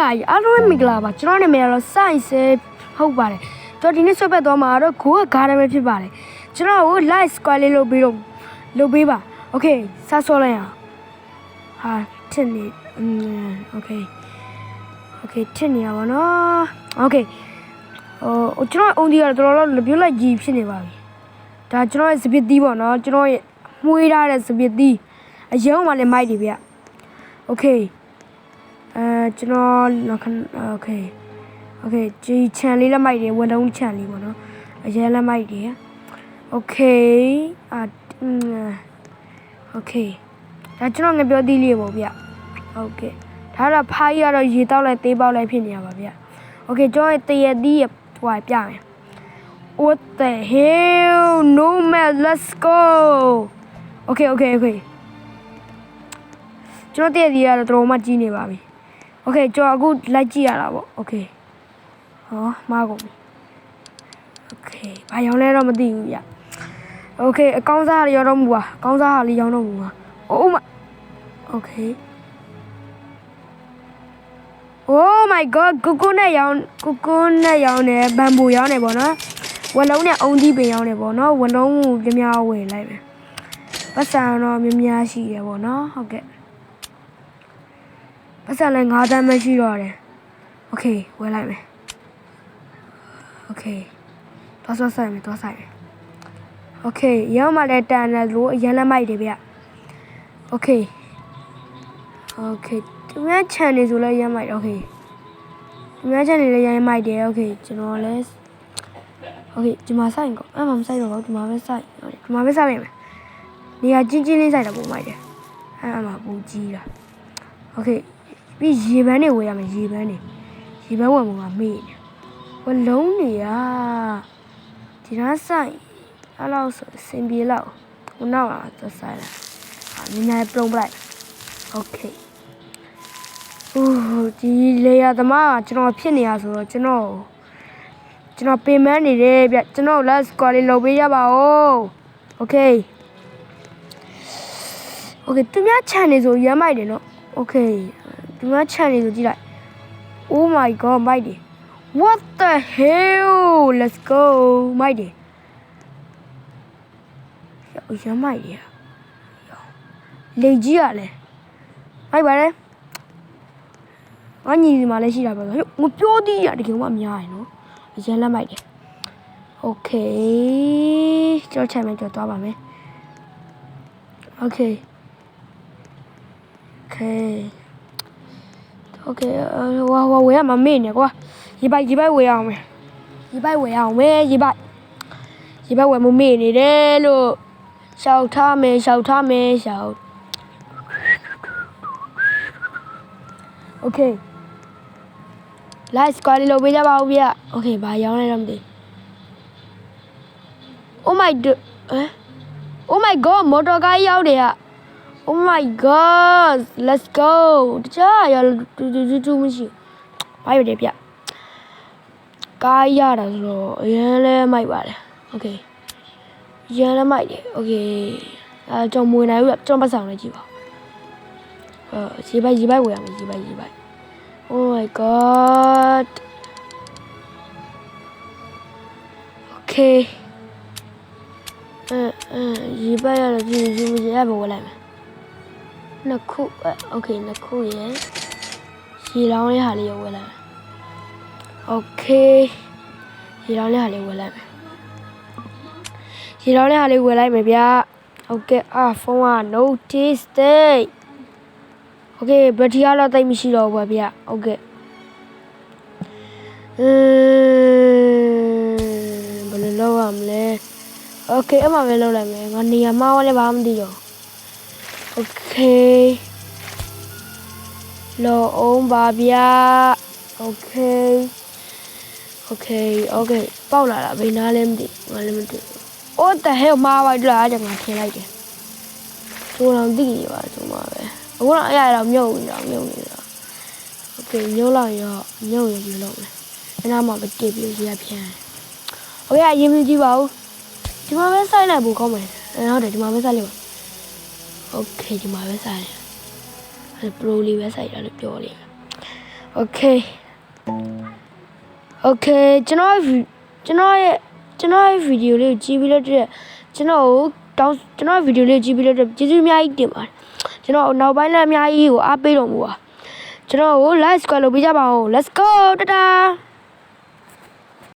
guys အားလုံးမင်္ဂလာပါကျွန်တော်နာမည်ကတော့ Science ဟုတ်ပါတယ်ကျွန်တော်ဒီနေ့ဆွဲပတ်သွားမှာတော့ Go Garden ပဲဖြစ်ပါတယ်ကျွန်တော်ကို Live Square လေးလုပ်ပေးပါ Okay စဆောလိုက်အောင်ဟာထင်နေ Okay ထင်နေရပါတော့ Okay ကျွန်တော်အုံဒီကတော့တော်တော်လပြလိုက်ကြီးဖြစ်နေပါပြီဒါကျွန်တော်ရဲ့စပစ်သီးပေါ့နော်ကျွန်တော်ရဲ့မှုေးထားတဲ့စပစ်သီးအယုံမှလည်းမိုက်တယ်ဗျ Okayကျွန်တော်Okay ဒီချန်လေးလက်မိုက်တယ်ဝန်လုံးချန်လေးပေါ့နော်အရင်လက်မိုက်တယ် Okay Okay ဒါကျွန်တော်ငပြောသီးလေးပေါ့ဗျ Okay ဒါတော့ဖားကြီးကတော့ရေတောက်လိုက်သေးပေါက်လိုက်ဖြစ်နေရပါဗျ Okay ကျွန်တော်ရဲ့တရသီးရဟိုပြမယ် What the hell no man let's go Okay ကျွန်တော်တရသီးကတော့တော်မှကြီးနေပါပြီ Okay ကျွန်တော်အခုလိုက်ကြည့်ရတာပေါ့ Okay ဟောမှားကုန်ပြီ Okay ဘာရောင်းလဲတော့မသိဘူးဗျ Okay အကောင်းစားရောတော့မူပါအကောင်းစားဟာလေးရောင်းတော့မူပါ Oh my Okay Oh my god ကိုနဲ့ရောင်းတယ်ဘမ်ဘူရောင်းတယ်ပေါ့နော်ဝလုံးနဲ့အုံကြီးပင်ရောင်းတယ်ပေါ့နော်ဝလုံးကိုများဝယ်လိုက်မယ်ပတ်စံတော့များရှိတယ်ပေါ့နော်ဟုတ်ကဲ့ပတ်စံလည်း9တန်းမရှိတော့တယ် Okay ဝယ်လိုက်မယ် Okay သွားဆိုင်မယ် Okay ရောင်းမှလည်းတန်တယ်လို့အရင်လက်မိုက်တယ်ဗျ Okay သူများချန်နေဆိုလည်းရမ်းမိုက်တယ် Okay သူများချန်နေလည်းရမ်းမိုက်တယ် Okay ကျွန်တော်လည်း Okay ဒီမှာဆိုင်ကောအဲ့မှာမဆိုင်တော့ဘူးဒီမှာပဲဆိုင်လိုက်မယ်နေရာချင်းလေးဆိုင်တာပုံမိုက်တယ်အဲ့မှာပူကြီးတာ Okay ပြီးရေပန်းတွေဝယ်ရမယ်ရေပန်းဝယ်မှာမေ့နေဝလုံးနေရဒီနားဆိုင်အဲ့လောက်ဆိုစင်ပြေလောက်ဟိုနောက်လာသွားဆိုင်လာနည်းပြုံးပလိုက် Okay ဒီလေယာသမားကျွန်တော်ဖြစ်နေရဆိုတော့ကျွန်တော်ပင်မနေတယ်ဗျကျွန်တော် Let's go လေးလုပ်ပေးရပါဦး Okay သူများချန်နေဆိုရမ်းမိုက်တယ်နော် Okay သူများချန်နေဆိုကြည့်လိုက် Oh my god မိုက်တယ် What the hell Let's go မိုက်တယ်ရမ်းမိုက်တယ်လေကြီးရလဲမိုက်ပါတယ်ငါညီဒီမှာလည်းရှိတာပဲဟိုငပြောသေးရတကယ်မှများရယ်နော်အရင်လက်မိုက်တယ် Okay ကြောက်ချင်မယ်ကြောက်သွားပါမယ် Okay ဝယ်ရမှာမေ့နေကွာရေပိုက်ဝယ်အောင်မယ်ရေပိုက်ဝယ်မမေ့နေတယ်လို့ရှောက်ထားမယ် Okay Live Square လေးလုပ်ပေးကြပါဦးဗျ Okay ဘာရောင်းလဲတော့မသိ Oh my god မော်တော်ကားရောက်တယ် Oh my god Let's go တခြားရတူမရှိဘာရတဲ့ဗျကားရတာဆိုတော့အရင်လဲမိုက်ပါတယ် Okay ရန်လဲမိုက်တယ် Okay ကျွန်တော်မွေနိုင်ဘူးကျွန်တော်ပတ်ဆောင်လေးကြည့်ပါရေပိုက်ဝယ်ရမယ်ရေပိုက် Oh my god Okay ရေပိုက်ရတော့ဒီရဘဝလိုက်မယ်နှစ်ခု Okay နှစ်ခုရယ်ရေလောင်းလေးဟာလေးရဝယ်လိုက်မယ် Okay ရေလောင်းလေးဟာလေးဝယ်လိုက်မယ်ဗျာ Okay ဖုန်းက notice day Okay ဘက်ထရီကတော့တိတ်မရှိတော့ဘူးပါဗျာ Okay ဘယ်လိုလုပ်ရမလဲ Okay အမှပဲလုပ်လိုက်မယ်ငါနေရာမှားလည်းဘာမှမသိတော့ Okay လောအောင်ပါဗျာ Okay ပေါက်လာတာဘယ်နားလဲမသိငါလည်းမသိ What the hell မှားပါလားကျွန်တော်ထင်လိုက်တယ်ကျိုးတော်သိနေပါကျုံပါပဲအခုတော့အရာတော့မြုပ်နေတာ Okay မြုပ်လိုက်ရောမြုပ်ရင်ဘယ်လိုလုပ်လဲအနားမှာပဲကြည့်ပြီးရပြန် Okay အရင်မကြည့်ပါဘူးဒီမှာပဲစိုက်လိုက်ဖို့ကောင်းမယ်ဟုတ်တယ်ဒီမှာပဲစိုက်လိုက်ပါ Okay ဒီမှာပဲစိုက်တယ် Pro လေးပဲစိုက်တာလို့ပြောလိမ့်မယ် Okay Okay ကျွန်တော်ရဲ့ဗီဒီယိုလေးကိုကြည့်ပြီးလို့ကျွန်တော်ဗီဒီယိုလေးကြည့်ပြီးလို့ကျေးဇူးအများကြီးတင်ပါတယ်ကျွန်တော်နောက်ပိုင်းလည်းအများကြီးကိုအားပေးတော်မူပါကျွန်တော်ကို like လုပ်ပေးကြပါဦး Let's go တတာ